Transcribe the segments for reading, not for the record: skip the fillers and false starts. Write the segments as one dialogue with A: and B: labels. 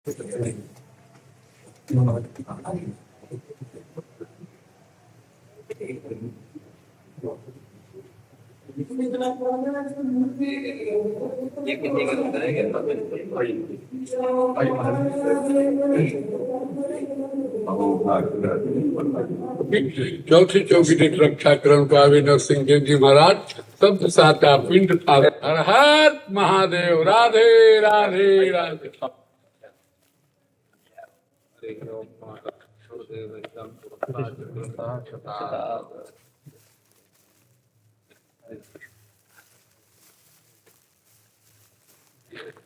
A: चौथी चौकी की रक्षा क्रम का अभिनव सिंह जी महाराज सब साता पिंड हर हर महादेव। राधे राधे राधे।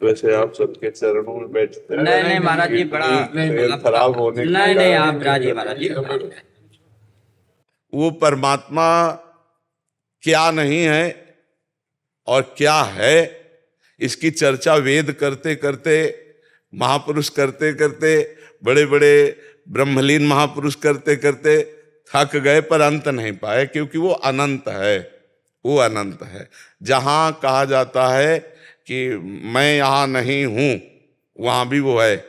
B: वैसे आप सबके चरणों में बैठते हैं?
C: नहीं महाराज जी, बड़ा
B: तबीयत खराब होने
C: नहीं आप राजी महाराज जी।
B: वो परमात्मा क्या नहीं है और क्या है, इसकी चर्चा वेद करते करते, महापुरुष करते करते, बड़े बड़े ब्रह्मलीन महापुरुष करते करते थक गए, पर अंत नहीं पाए, क्योंकि वो अनंत है। वो अनंत है। जहां कहा जाता है कि मैं यहां नहीं हूं, वहां भी वो है।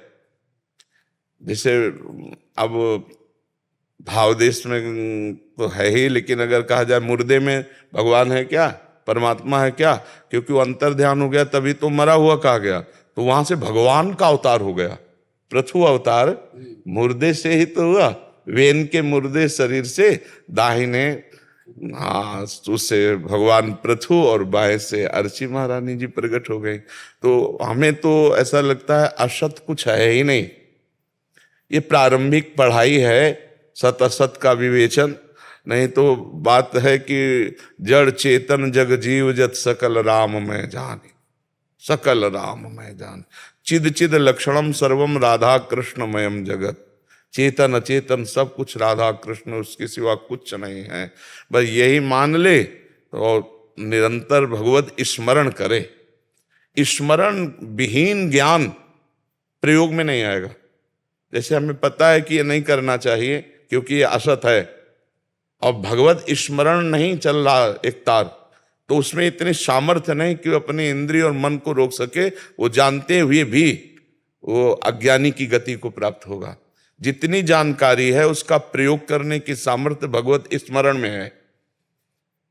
B: जैसे अब भावदेश में तो है ही, लेकिन अगर कहा जाए मुर्दे में भगवान है क्या, परमात्मा है क्या, क्योंकि वो अंतर ध्यान हो गया, तभी तो मरा हुआ कहा गया। तो वहां से भगवान का अवतार हो गया। पृथु अवतार मुर्दे से ही तो हुआ, वेन के मुर्दे शरीर से दाहिने उससे भगवान पृथु और बाएं से अर्ची महारानी जी प्रकट हो गई। तो हमें तो ऐसा लगता है असत कुछ है ही नहीं। ये प्रारंभिक पढ़ाई है, सत असत का विवेचन। नहीं तो बात है कि जड़ चेतन जग जीव जत सकल राम में जाने, सकल राम में जाने, चिद चिद लक्षणम सर्वम राधा कृष्णमयम जगत। चेतन अचेतन सब कुछ राधा कृष्ण, उसके सिवा कुछ नहीं है। बस यही मान ले और निरंतर भगवत स्मरण करे। स्मरण विहीन ज्ञान प्रयोग में नहीं आएगा। जैसे हमें पता है कि ये नहीं करना चाहिए क्योंकि ये असत है, और भगवत स्मरण नहीं चल रहा एक तार, तो उसमें इतनी सामर्थ्य नहीं कि वो अपने इंद्रिय और मन को रोक सके। वो जानते हुए भी वो अज्ञानी की गति को प्राप्त होगा। जितनी जानकारी है उसका प्रयोग करने की सामर्थ्य भगवत स्मरण में है।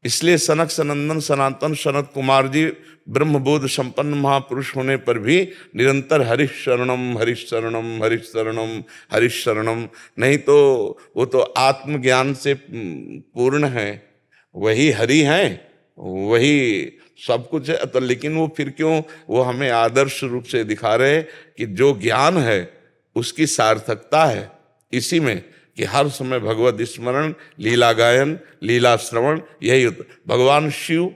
B: इसलिए सनक सनंदन सनातन सनत कुमार जी ब्रह्मबोध संपन्न महापुरुष होने पर भी निरंतर हरिश शरणम हरिश शरणम हरिश शरणम हरिश शरणम। नहीं तो वो तो आत्मज्ञान से पूर्ण है, वही हरि हैं, वही सब कुछ है। तो लेकिन वो फिर क्यों वो हमें आदर्श रूप से दिखा रहे कि जो ज्ञान है उसकी सार्थकता है इसी में कि हर समय भगवत स्मरण, लीला गायन, लीला श्रवण, यही होता। भगवान शिव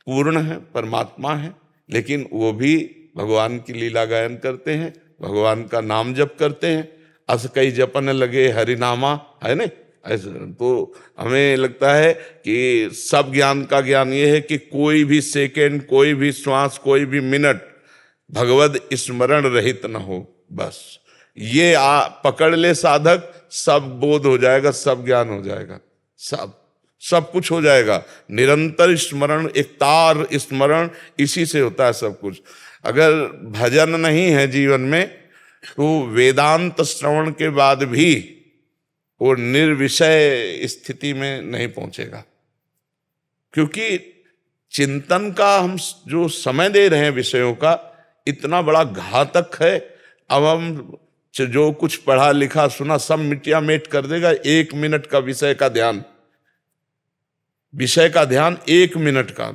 B: पूर्ण है, परमात्मा है, लेकिन वो भी भगवान की लीला गायन करते हैं, भगवान का नाम जप करते हैं। अस कई जपन लगे हरिनामा, है ना। ऐसा तो हमें लगता है कि सब ज्ञान का ज्ञान ये है कि कोई भी सेकेंड, कोई भी श्वास, कोई भी मिनट भगवत स्मरण रहित न हो। बस ये पकड़ ले साधक, सब बोध हो जाएगा, सब ज्ञान हो जाएगा, सब कुछ हो जाएगा। निरंतर स्मरण, एक तार स्मरण, इसी से होता है सब कुछ। अगर भजन नहीं है जीवन में तो वेदांत श्रवण के बाद भी वो निर्विषय स्थिति में नहीं पहुंचेगा। क्योंकि चिंतन का हम जो समय दे रहे हैं विषयों का, इतना बड़ा घातक है। अब हम जो कुछ पढ़ा लिखा सुना सब मिटिया मेट कर देगा। 1 मिनट का विषय का ध्यान, विषय का ध्यान 1 मिनट का,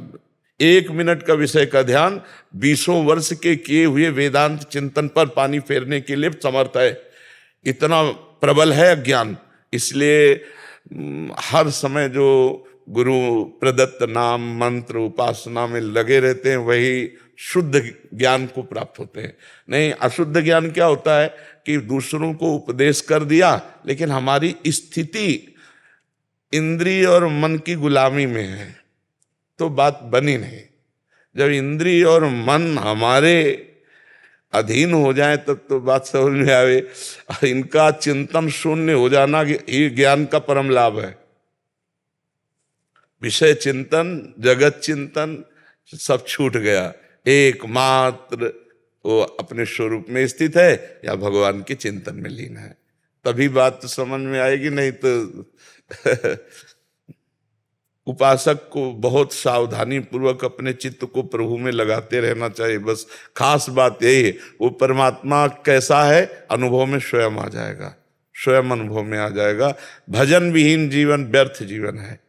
B: 1 मिनट का विषय का ध्यान 20 वर्ष के किए हुए वेदांत चिंतन पर पानी फेरने के लिए समर्थ है। इतना प्रबल है अज्ञान। इसलिए हर समय जो गुरु प्रदत्त नाम मंत्र उपासना में लगे रहते हैं वही शुद्ध ज्ञान को प्राप्त होते हैं। नहीं, अशुद्ध ज्ञान क्या होता है कि दूसरों को उपदेश कर दिया, लेकिन हमारी स्थिति इंद्रिय और मन की गुलामी में है, तो बात बनी नहीं। जब इंद्रिय और मन हमारे अधीन हो जाए तब तो बात समझ में आवे। इनका चिंतन शून्य हो जाना ये ज्ञान का परम लाभ है। विषय चिंतन, जगत चिंतन सब छूट गया। एकमात्र वो अपने स्वरूप में स्थित है या भगवान के चिंतन में लीन है। तभी बात तो समझ में आएगी, नहीं तो उपासक को बहुत सावधानी पूर्वक अपने चित्त को प्रभु में लगाते रहना चाहिए। बस खास बात यही है, वो परमात्मा कैसा है अनुभव में स्वयं आ जाएगा, स्वयं अनुभव में आ जाएगा। भजन विहीन जीवन व्यर्थ जीवन है,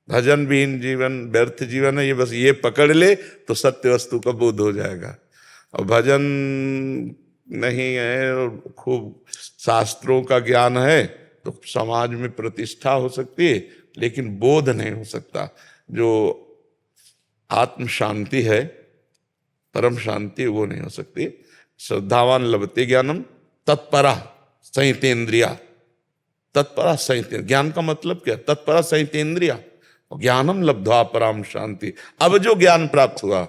B: भजन विहीन जीवन व्यर्थ जीवन है। ये बस ये पकड़ ले तो सत्य वस्तु का बोध हो जाएगा। और भजन नहीं है और खूब शास्त्रों का ज्ञान है तो समाज में प्रतिष्ठा हो सकती है, लेकिन बोध नहीं हो सकता। जो आत्म शांति है, परम शांति, वो नहीं हो सकती। श्रद्धावान लभते ज्ञानम तत्परा संहितेन्द्रिया। तत्परा संहित, ज्ञान का मतलब क्या? तत्परा संहितेन्द्रिया ज्ञानम लब्ध्वा परम शांति। अब जो ज्ञान प्राप्त हुआ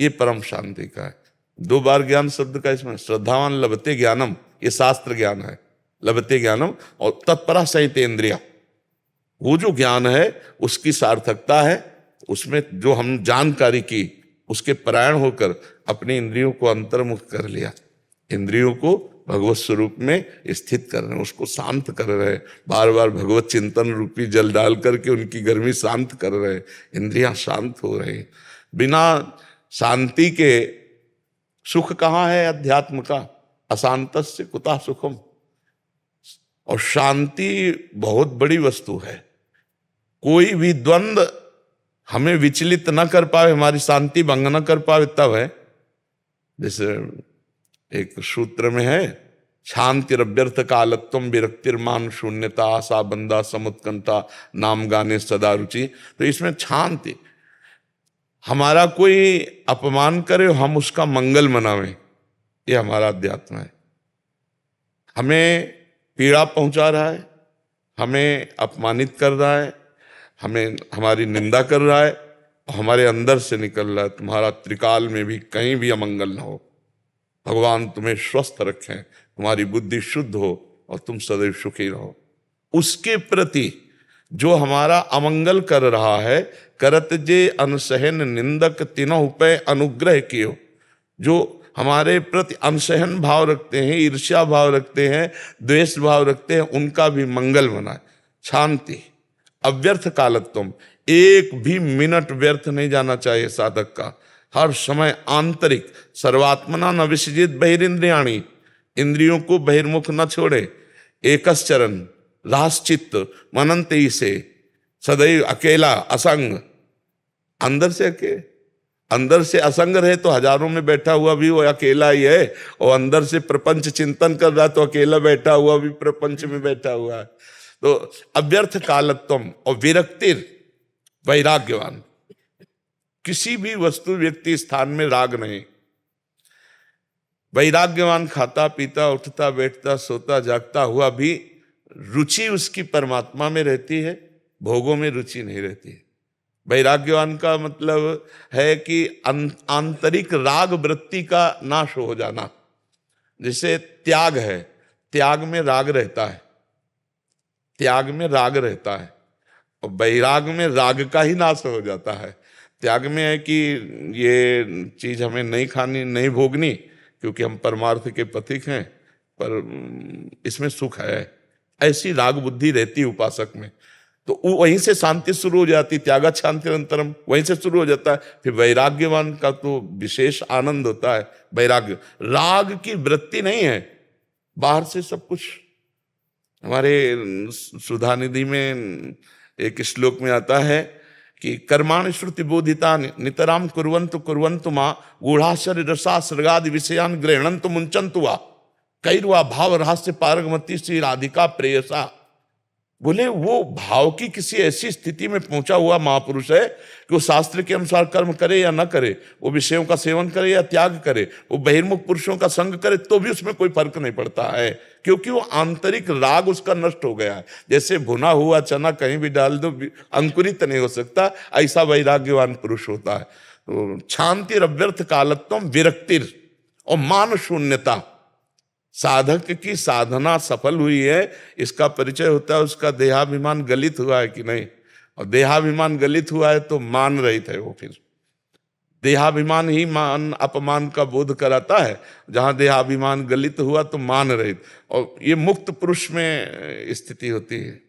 B: ये परम शांति का है। 2 बार ज्ञान शब्द का इसमें, श्रद्धावान लभते ज्ञानम ये शास्त्र ज्ञान है, लभते ज्ञानम, और तत्परा संहितेन्द्रिया वो जो ज्ञान है उसकी सार्थकता है, उसमें जो हम जानकारी की उसके परायण होकर अपने इंद्रियों को अंतर्मुख कर लिया, इंद्रियों को भगवत स्वरूप में स्थित कर रहे हैं, उसको शांत कर रहे हैं, बार बार भगवत चिंतन रूपी जल डाल करके उनकी गर्मी शांत कर रहे हैं, इंद्रियां शांत हो रही। बिना शांति के सुख कहाँ है अध्यात्म का? अशांतस्य कुतः सुखम। और शांति बहुत बड़ी वस्तु है। कोई भी द्वंद्व हमें विचलित न कर पाए, हमारी शांति भंग न कर पाए तब है। जैसे एक सूत्र में है, शांतिरव्यर्थ कालत्वम विरक्तिर्मान शून्यता आशा बंदा समुत्कंठा नाम गाने सदा रुचि। तो इसमें शांति, हमारा कोई अपमान करे हम उसका मंगल मनावें, ये हमारा अध्यात्म है। हमें पीड़ा पहुंचा रहा है, हमें अपमानित कर रहा है, हमें हमारी निंदा कर रहा है, हमारे अंदर से निकल रहा है, तुम्हारा त्रिकाल में भी कहीं भी अमंगल न हो, भगवान तुम्हें स्वस्थ रखें, तुम्हारी बुद्धि शुद्ध हो और तुम सदैव सुखी रहो। उसके प्रति जो हमारा अमंगल कर रहा है, करत जे अनसहन निंदक तिनहुं पे अनुग्रह कियो, जो हमारे प्रति अनसहन भाव रखते हैं, ईर्ष्या भाव रखते हैं, द्वेष भाव रखते हैं, उनका भी मंगल बनाए। शांति, अव्यर्थ कालत्वम, एक भी मिनट व्यर्थ नहीं जाना चाहिए साधक का। हर समय आंतरिक सर्वात्मना न विसर्जित बहिरिंद्रियाणी, इंद्रियों को बहिर्मुख न छोड़े। एकश्चरण रासचित्त मनंते से, सदैव अकेला असंग, अंदर से असंग रहे तो हजारों में बैठा हुआ भी वो अकेला ही है, और अंदर से प्रपंच चिंतन कर रहा तो अकेला बैठा हुआ भी प्रपंच में बैठा हुआ है। तो अव्यर्थ कालत्वम और विरक्तिर वैराग्यवान, किसी भी वस्तु व्यक्ति स्थान में राग नहीं। वैराग्यवान खाता पीता उठता बैठता सोता जागता हुआ भी रुचि उसकी परमात्मा में रहती है, भोगों में रुचि नहीं रहती है। वैराग्यवान का मतलब है कि आंतरिक राग वृत्ति का नाश हो जाना। जैसे त्याग है, त्याग में राग रहता है, त्याग में राग रहता है, और वैराग में राग का ही नाश हो जाता है। त्याग में है कि ये चीज हमें नहीं खानी, नहीं भोगनी, क्योंकि हम परमार्थ के पथिक हैं, पर इसमें सुख है, ऐसी राग बुद्धि रहती है उपासक में। तो वहीं से शांति शुरू हो जाती, त्यागा शांति अंतरम वहीं से शुरू हो जाता है। फिर वैराग्यवान का तो विशेष आनंद होता है। वैराग्य राग की वृत्ति नहीं है, बाहर से सब कुछ। हमारे सुधानिधि में एक श्लोक में आता है कि कर्माणि श्रुति बोधिता नितराम कुर्वन्तु मां गूढ़ाशर रसा सृगादि विषयान गृह्णन्तु मुंचन्तु वा कैर्वा भाव रहस्य पारगमति श्री राधिका प्रेयसा। बोले वो भाव की किसी ऐसी स्थिति में पहुंचा हुआ महापुरुष है कि वो शास्त्र के अनुसार कर्म करे या न करे, वो विषयों का सेवन करे या त्याग करे, वो बहिर्मुख पुरुषों का संग करे, तो भी उसमें कोई फर्क नहीं पड़ता है, क्योंकि वो आंतरिक राग उसका नष्ट हो गया है। जैसे भुना हुआ चना कहीं भी डाल दो अंकुरित नहीं हो सकता, ऐसा वैराग्यवान पुरुष होता है। तो शांति अव्यर्थ कालत्वम विरक्तिर और मान शून्यता, साधक की साधना सफल हुई है इसका परिचय होता है उसका देहाभिमान गलित हुआ है कि नहीं। और देहाभिमान गलित हुआ है तो मान रहित है वो। फिर देहाभिमान ही मान अपमान का बोध कराता है। जहां देहाभिमान गलित हुआ तो मान रहित, और ये मुक्त पुरुष में स्थिति होती है।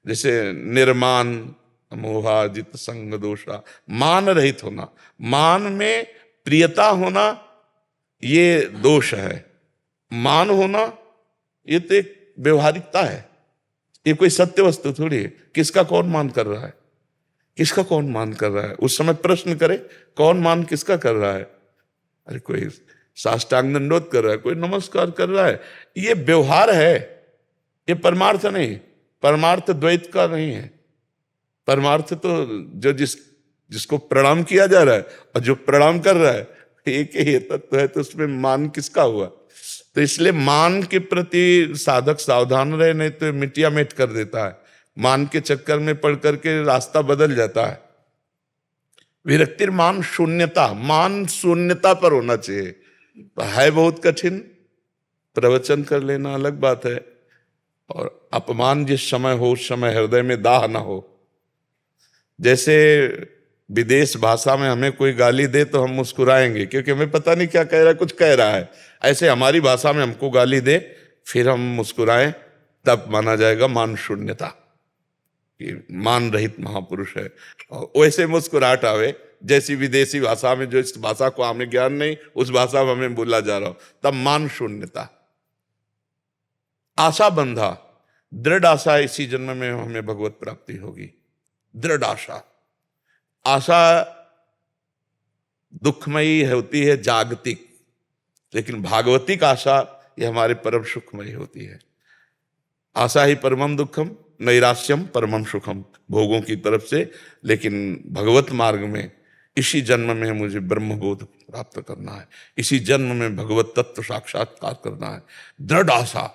B: जैसे निर्मान मोहाजित संग दोषा, मान रहित होना, मान में प्रियता होना ये दोष है। मान होना ये तो एक व्यवहारिकता है, ये कोई सत्य वस्तु थोड़ी है। किसका कौन मान कर रहा है, किसका कौन मान कर रहा है? उस समय प्रश्न करे, कौन मान किसका कर रहा है? अरे कोई साष्टांग दंडोत कर रहा है, कोई नमस्कार कर रहा है, ये व्यवहार है, ये परमार्थ नहीं। परमार्थ द्वैत का नहीं है। परमार्थ तो जो जिसको प्रणाम किया जा रहा है और जो प्रणाम कर रहा है एक ही तत्व है, तो उसमें मान किसका हुआ? तो इसलिए मान के प्रति साधक सावधान रहे, नहीं तो मिटिया मेट कर देता है। मान के चक्कर में पड़ करके रास्ता बदल जाता है। विरक्तिर मान शून्यता, मान शून्यता पर होना चाहिए। तो है बहुत कठिन, प्रवचन कर लेना अलग बात है, और अपमान जिस समय हो उस समय हृदय में दाह ना हो। जैसे विदेश भाषा में हमें कोई गाली दे तो हम मुस्कुराएंगे, क्योंकि हमें पता नहीं क्या कह रहा है, कुछ कह रहा है। ऐसे हमारी भाषा में हमको गाली दे फिर हम मुस्कुराएं, तब माना जाएगा मान शून्यता, कि मान रहित महापुरुष है। और वैसे मुस्कुराहट आवे जैसी विदेशी भाषा में, जो इस भाषा को हमें ज्ञान नहीं, उस भाषा में हमें बोला जा रहा हो, तब मान शून्यता। आशा बंधा, दृढ़ आशा इसी जन्म में हमें भगवत प्राप्ति होगी। दृढ़ आशा, आशा दुखमयी होती है, जागतिक, लेकिन भागवतिक आशा ये हमारे परम सुखमयी होती है। आशा ही परमम दुखम, नैराश्यम परमम सुखम, भोगों की तरफ से। लेकिन भगवत मार्ग में इसी जन्म में मुझे ब्रह्मबोध प्राप्त करना है, इसी जन्म में भगवत तत्व साक्षात्कार करना है। दृढ़ आशा,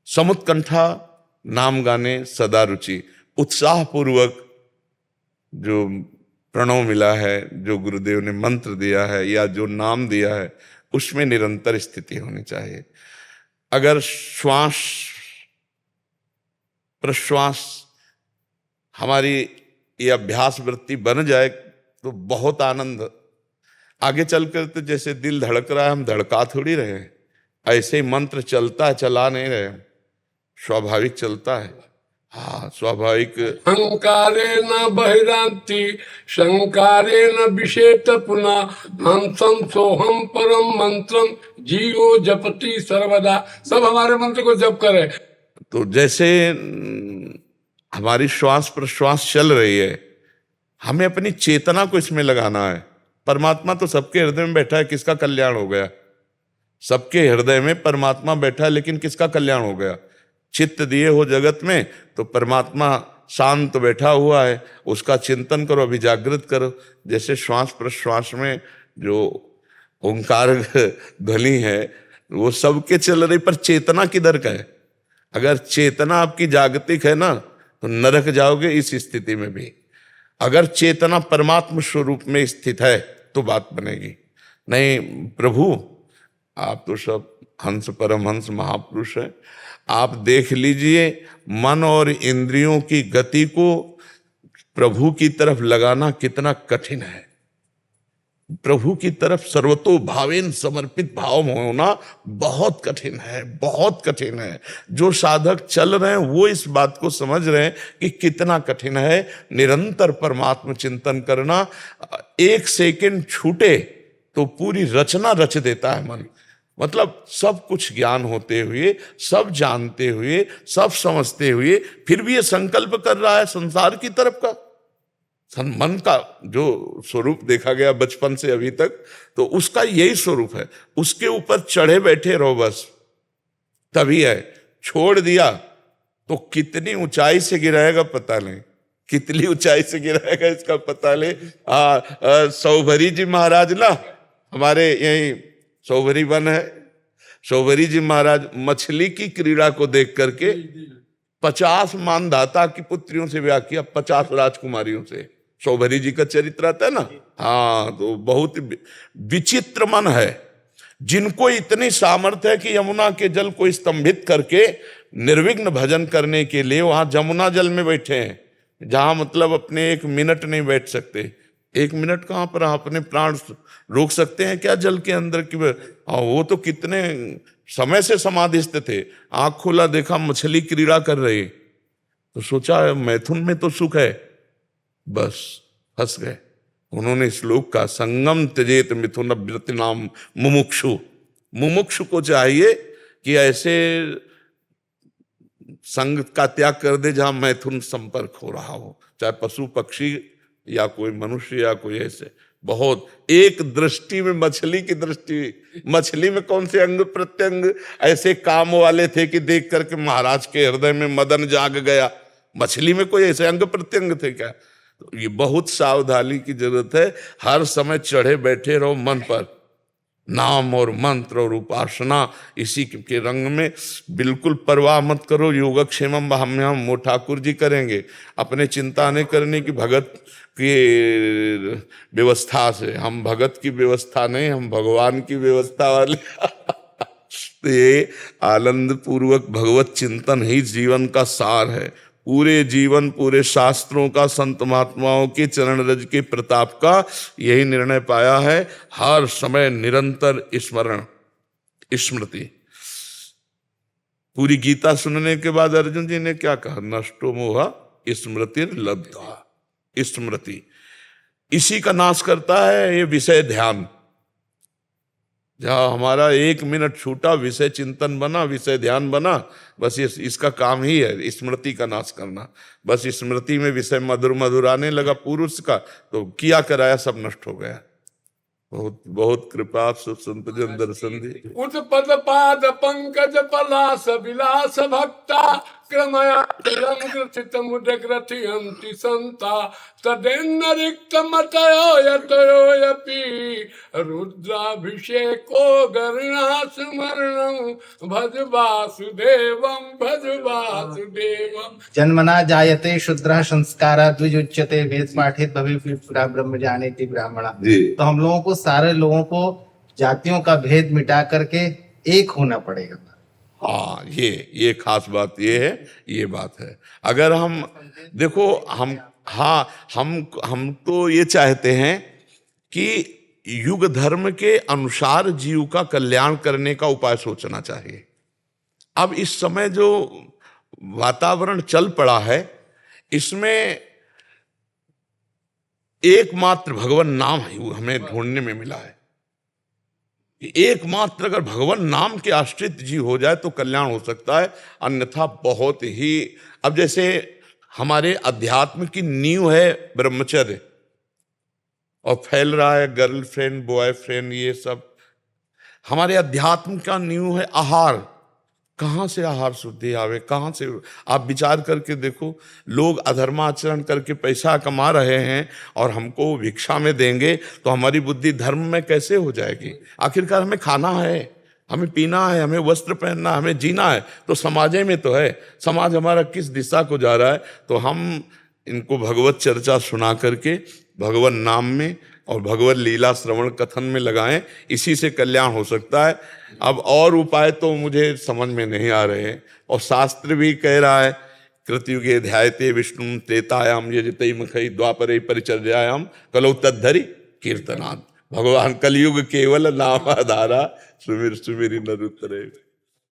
B: समुत्कंठा, नाम गाने सदा रुचि, उत्साह पूर्वक जो प्रणव मिला है, जो गुरुदेव ने मंत्र दिया है या जो नाम दिया है, उसमें निरंतर स्थिति होनी चाहिए। अगर श्वास प्रश्वास हमारी ये अभ्यास वृत्ति बन जाए तो बहुत आनंद। आगे चलकर तो जैसे दिल धड़क रहा है, हम धड़का थोड़ी रहे हैं, ऐसे ही मंत्र चलता है, चला नहीं रहे, स्वाभाविक चलता है। हाँ, स्वाभाविक।
A: अहंकारे न बहिरांति शंकारे न विषेत पुनः हम सोहम परम मंत्रम जीवो जपति सर्वदा। सब हमारे मंत्र को जप करे।
B: तो जैसे हमारी श्वास प्रश्वास चल रही है, हमें अपनी चेतना को इसमें लगाना है। परमात्मा तो सबके हृदय में बैठा है, किसका कल्याण हो गया? सबके हृदय में परमात्मा बैठा है, लेकिन किसका कल्याण हो गया? चित्त दिए हो जगत में तो परमात्मा शांत बैठा हुआ है, उसका चिंतन करो, अभी जागृत करो। जैसे श्वास प्रश्वास में जो ओंकार ध्वनि है वो सबके चल रही, पर चेतना किधर का है? अगर चेतना आपकी जागतिक है ना, तो नरक जाओगे इस स्थिति में भी। अगर चेतना परमात्मा स्वरूप में स्थित है तो बात बनेगी। नहीं, प्रभु आप तो सब हंस परमहंस महापुरुष है, आप देख लीजिए मन और इंद्रियों की गति को प्रभु की तरफ लगाना कितना कठिन है। प्रभु की तरफ सर्वतो भावेन समर्पित भाव होना बहुत कठिन है, बहुत कठिन है। जो साधक चल रहे हैं वो इस बात को समझ रहे हैं कि कितना कठिन है। निरंतर परमात्मा चिंतन करना, एक सेकंड छूटे तो पूरी रचना रच देता है मन। मतलब सब कुछ ज्ञान होते हुए, सब जानते हुए, सब समझते हुए, फिर भी ये संकल्प कर रहा है संसार की तरफ का। मन का जो स्वरूप देखा गया बचपन से अभी तक, तो उसका यही स्वरूप है। उसके ऊपर चढ़े बैठे रहो बस, तभी है। छोड़ दिया तो कितनी ऊंचाई से गिराएगा पता नहीं, कितनी ऊंचाई से गिराएगा इसका पता नहीं। सौभरी जी महाराज ना, हमारे यही सौभरी वन है, सौभरी जी महाराज मछली की क्रीड़ा को देख करके 50 मानधाता की पुत्रियों से ब्याह किया, 50 राजकुमारियों से। सौभरी जी का चरित्र आता है ना। हाँ, तो बहुत विचित्र मन है जिनको इतनी सामर्थ्य है कि यमुना के जल को स्तंभित करके निर्विघ्न भजन करने के लिए वहां जमुना जल में बैठे हैं, जहां मतलब अपने एक मिनट नहीं बैठ सकते। 1 मिनट कहाँ पर आप अपने प्राण रोक सकते हैं क्या जल के अंदर की? वो तो कितने समय से समाधिस्थ थे। आंख खोला, देखा मछली क्रीड़ा कर रही, तो सोचा मैथुन में तो सुख है, बस फंस गए। उन्होंने श्लोक का संगम त्यजेत मिथुन व्रति नाम मुमुक्षु। मुमुक्षु को चाहिए कि ऐसे संग का त्याग कर दे जहां मैथुन संपर्क हो रहा हो, चाहे पशु पक्षी या कोई मनुष्य या कोई ऐसे। बहुत एक दृष्टि में मछली की दृष्टि, मछली में कौन से अंग प्रत्यंग ऐसे काम वाले थे कि देख करके महाराज के हृदय में मदन जाग गया? मछली में कोई ऐसे अंग प्रत्यंग थे क्या? तो ये बहुत सावधानी की जरूरत है। हर समय चढ़े बैठे रहो मन पर, नाम और मंत्र और उपासना इसी के रंग में, बिल्कुल परवाह मत करो। योगक्षेमम हम वो ठाकुर जी करेंगे, अपने चिंता नहीं करने की भगत की व्यवस्था से। हम भगत की व्यवस्था नहीं, हम भगवान की व्यवस्था वाले। तो ये आनंद पूर्वक भगवत चिंतन ही जीवन का सार है। पूरे जीवन, पूरे शास्त्रों का, संत महात्माओं के चरण रज के प्रताप का यही निर्णय पाया है, हर समय निरंतर स्मरण स्मृति। पूरी गीता सुनने के बाद अर्जुन जी ने क्या कहा? नष्टो मोहा स्मृति लब्धा। स्मृति इसी का नाश करता है ये विषय ध्यान। जहां हमारा 1 मिनट छूटा, विषय चिंतन बना, विषय ध्यान बना, बस ये इसका काम ही है, स्मृति का नाश करना। बस स्मृति में विषय मधुर मधुर आने लगा पुरुष का, तो किया कराया सब नष्ट हो गया। बहुत बहुत कृपा संत जन दर्शन दी।
A: उत्पद पाद पंकज पलास विलास भक्ता क्रमया ग्रथित मुदग्रथियन्ति संता तदेन्न रिक्त मतयो यतयोऽपि रुद्राभिषेको गरुणा स्मरणं भज वासुदेवं भज वासुदेवं।
D: जन्मना जायते शूद्रः संस्कारा द्विजुच्यते वेद पाठित भवेत् पुरा ब्रह्म जानेति ब्राह्मणा। तो हम लोगों को, सारे लोगों को जातियों का भेद मिटा करके एक होना पड़ेगा।
B: हाँ, ये खास बात ये है, ये बात है। अगर हम देखो, हम तो ये चाहते हैं कि युग धर्म के अनुसार जीव का कल्याण करने का उपाय सोचना चाहिए। अब इस समय जो वातावरण चल पड़ा है, इसमें एकमात्र भगवान नाम ही हमें ढूंढने में मिला है। एकमात्र अगर भगवान नाम के आश्रित जीव हो जाए तो कल्याण हो सकता है, अन्यथा बहुत ही। अब जैसे हमारे अध्यात्म की नींव है ब्रह्मचर्य, और फैल रहा है गर्लफ्रेंड बॉयफ्रेंड, ये सब। हमारे अध्यात्म का नींव है आहार। कहाँ से आहार शुद्धि आवे? कहाँ से? आप विचार करके देखो, लोग अधर्माचरण करके पैसा कमा रहे हैं और हमको भिक्षा में देंगे तो हमारी बुद्धि धर्म में कैसे हो जाएगी? आखिरकार हमें खाना है, हमें पीना है, हमें वस्त्र पहनना, हमें जीना है, तो समाजे में तो है। समाज हमारा किस दिशा को जा रहा है? तो हम इनको भगवत चर्चा सुना करके भगवत नाम में और भगवत लीला श्रवण कथन में लगाएं, इसी से कल्याण हो सकता है। अब और उपाय तो मुझे समझ में नहीं आ रहे हैं। और शास्त्र भी कह रहा है, कृतयुगे ध्यायते विष्णु त्रेतायाम यजते मुखै द्वापरे परिचर्यायाम कलौ तद्धरि कीर्तनात्। भगवान कलयुग केवल नाम आधारा सुमिर सुमिरि नर उतरे।